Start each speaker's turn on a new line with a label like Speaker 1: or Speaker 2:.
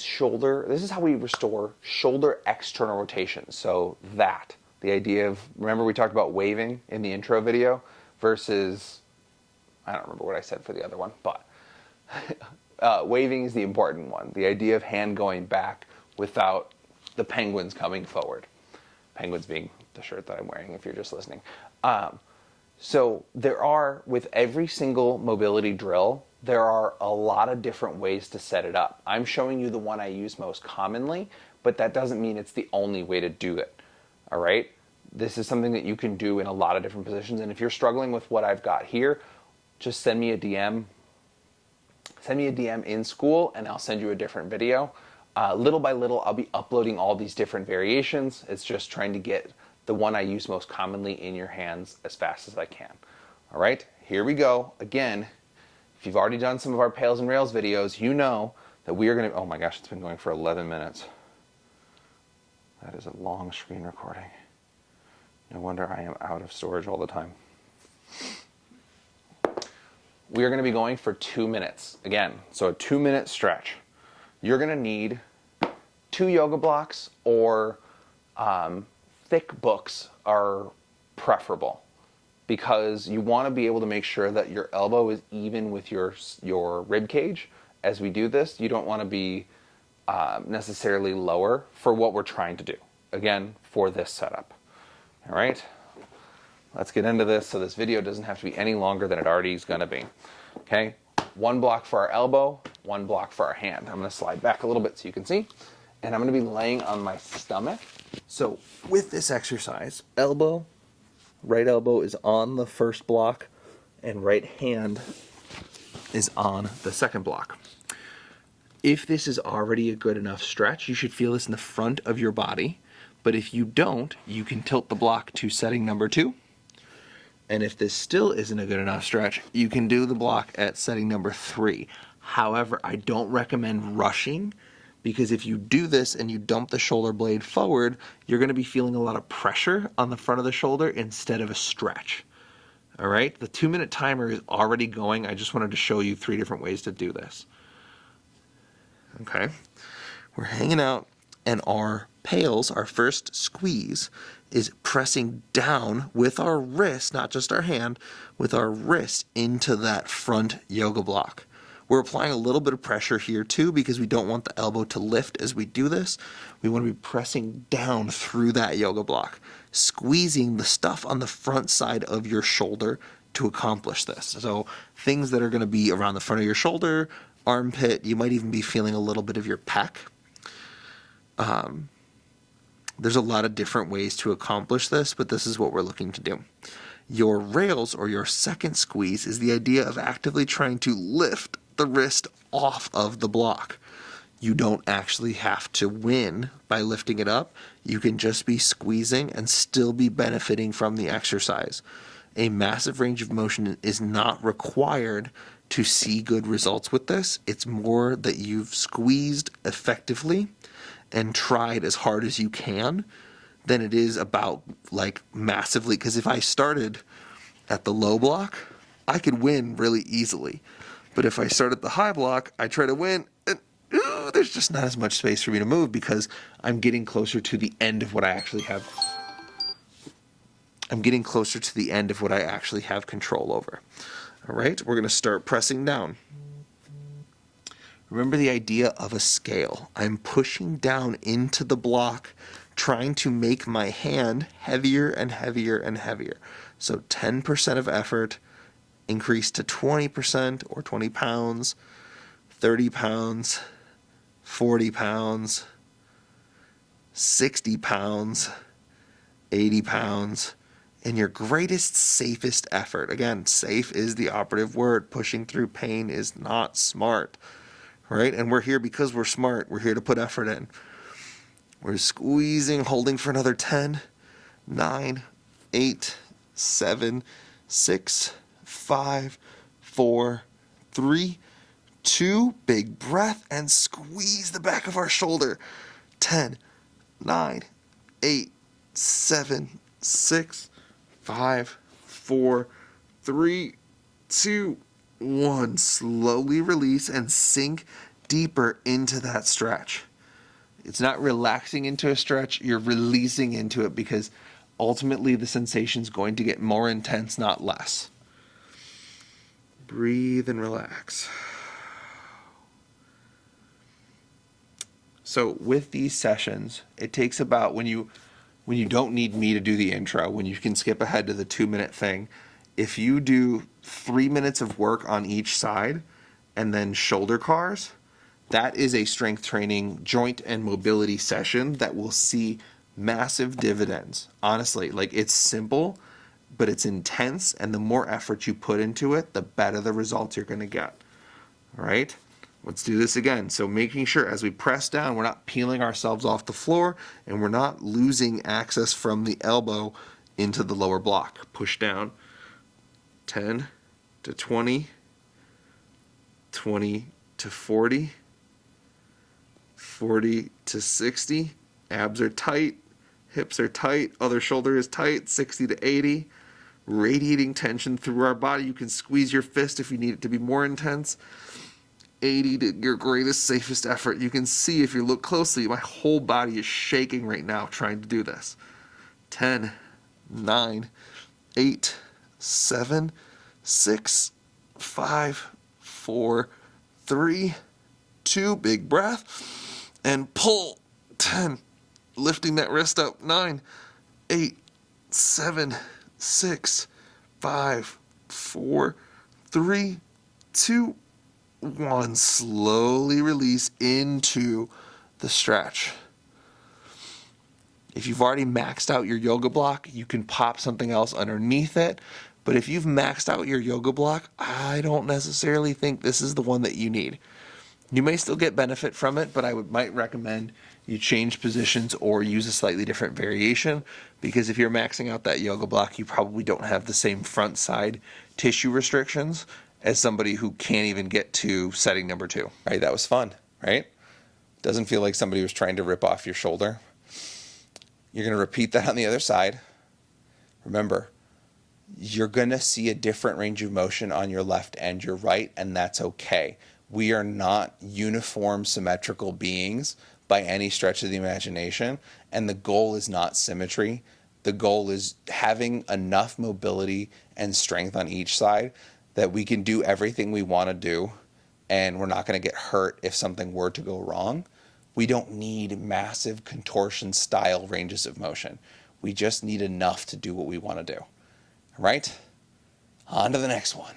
Speaker 1: shoulder, this is how we restore shoulder external rotation. So that, the idea of, remember we talked about waving in the intro video versus, I don't remember what I said for the other one, but waving is the important one. The idea of hand going back without the penguins coming forward. Penguins being the shirt that I'm wearing if you're just listening. So there are, with every single mobility drill, there are a lot of different ways to set it up. I'm showing you the one I use most commonly, but that doesn't mean it's the only way to do it. All right? This is something that you can do in a lot of different positions, and if you're struggling with what I've got here, just send me a DM. Send me a DM in school, and I'll send you a different video. Little by little, I'll be uploading all these different variations. It's just trying to get the one I use most commonly in your hands as fast as I can. All right, here we go. Again, if you've already done some of our Pails and Rails videos, you know that we are going to, oh my gosh, it's been going for 11 minutes. That is a long screen recording. No wonder I am out of storage all the time. We are going to be going for 2 minutes. Again, so a 2-minute stretch. You're going to need 2 yoga blocks, or thick books are preferable, because you want to be able to make sure that your elbow is even with your rib cage as we do this. You don't want to be necessarily lower for what we're trying to do, again, for this setup. All right, let's get into this so this video doesn't have to be any longer than it already is going to be. Okay, 1 block for our elbow, 1 block for our hand. I'm going to slide back a little bit so you can see, and I'm going to be laying on my stomach. So with this exercise, elbow, right elbow is on the first block, and right hand is on the second block. If this is already a good enough stretch, you should feel this in the front of your body. But if you don't, you can tilt the block to setting number 2. And if this still isn't a good enough stretch, you can do the block at setting number 3. However, I don't recommend rushing, because if you do this and you dump the shoulder blade forward, you're going to be feeling a lot of pressure on the front of the shoulder instead of a stretch. All right, the 2-minute timer is already going. I just wanted to show you 3 different ways to do this. Okay, we're hanging out, and our PAILs, our first squeeze, is pressing down with our wrist, not just our hand, with our wrist into that front yoga block. We're applying a little bit of pressure here too, because we don't want the elbow to lift as we do this. We want to be pressing down through that yoga block, squeezing the stuff on the front side of your shoulder to accomplish this. So things that are going to be around the front of your shoulder, armpit, you might even be feeling a little bit of your pec. There's a lot of different ways to accomplish this, but this is what we're looking to do. Your rails, or your second squeeze, is the idea of actively trying to lift the wrist off of the block. You don't actually have to win by lifting it up. You can just be squeezing and still be benefiting from the exercise. A massive range of motion is not required to see good results with this. It's more that you've squeezed effectively and tried as hard as you can than it is about like massively. Because if I started at the low block, I could win really easily. But if I start at the high block, I try to win, and there's just not as much space for me to move, because I'm getting closer to the end of what I actually have. I'm getting closer to the end of what I actually have control over. All right, we're going to start pressing down. Remember the idea of a scale. I'm pushing down into the block, trying to make my hand heavier and heavier and heavier. So 10% of effort, increase to 20% or 20 pounds, 30 pounds, 40 pounds, 60 pounds, 80 pounds, and your greatest, safest effort. Again, safe is the operative word. Pushing through pain is not smart. Right? And we're here because we're smart. We're here to put effort in. We're squeezing, holding for another 10, 9, 8, 7, 6, 5, 4, 3, 2. Big breath, and squeeze the back of our shoulder. 10, 9, 8, 7, 6, 5, 4, 3, 2, 1. Slowly release and sink deeper into that stretch. It's not relaxing into a stretch, you're releasing into it, because ultimately the sensation is going to get more intense, not less. Breathe and relax. So with these sessions, it takes about, when you don't need me to do the intro, when you can skip ahead to the 2-minute thing, if you do 3 minutes of work on each side and then shoulder cars, that is a strength training joint and mobility session that will see massive dividends. Honestly, like, it's simple, but it's intense, and the more effort you put into it, the better the results you're going to get. All right? Let's do this again. So making sure as we press down, we're not peeling ourselves off the floor, and we're not losing access from the elbow into the lower block. Push down. 10 to 20, 20 to 40, 40 to 60. Abs are tight, hips are tight, other shoulder is tight. 60 to 80. Radiating tension through our body. You can squeeze your fist if you need it to be more intense. 80 to your greatest, safest effort. You can see, if you look closely, my whole body is shaking right now trying to do this. 10, 9, 8, 7, 6, 5, 4, 3, 2, big breath, and pull. 10, lifting that wrist up. 9, 8, 7, 6, 5, 4, 3, 2, 1. Slowly release into the stretch. If you've already maxed out your yoga block, you can pop something else underneath it. But if you've maxed out your yoga block, I don't necessarily think this is the one that you need. You may still get benefit from it, but I might recommend you change positions or use a slightly different variation, because if you're maxing out that yoga block, you probably don't have the same front side tissue restrictions as somebody who can't even get to setting number 2. Right? That was fun, right? Doesn't feel like somebody was trying to rip off your shoulder. You're going to repeat that on the other side. Remember, you're going to see a different range of motion on your left and your right, and that's okay. We are not uniform, symmetrical beings by any stretch of the imagination, and the goal is not symmetry. The goal is having enough mobility and strength on each side that we can do everything we want to do, and we're not going to get hurt if something were to go wrong. We don't need massive contortion style ranges of motion. We just need enough to do what we want to do. All right? On to the next one.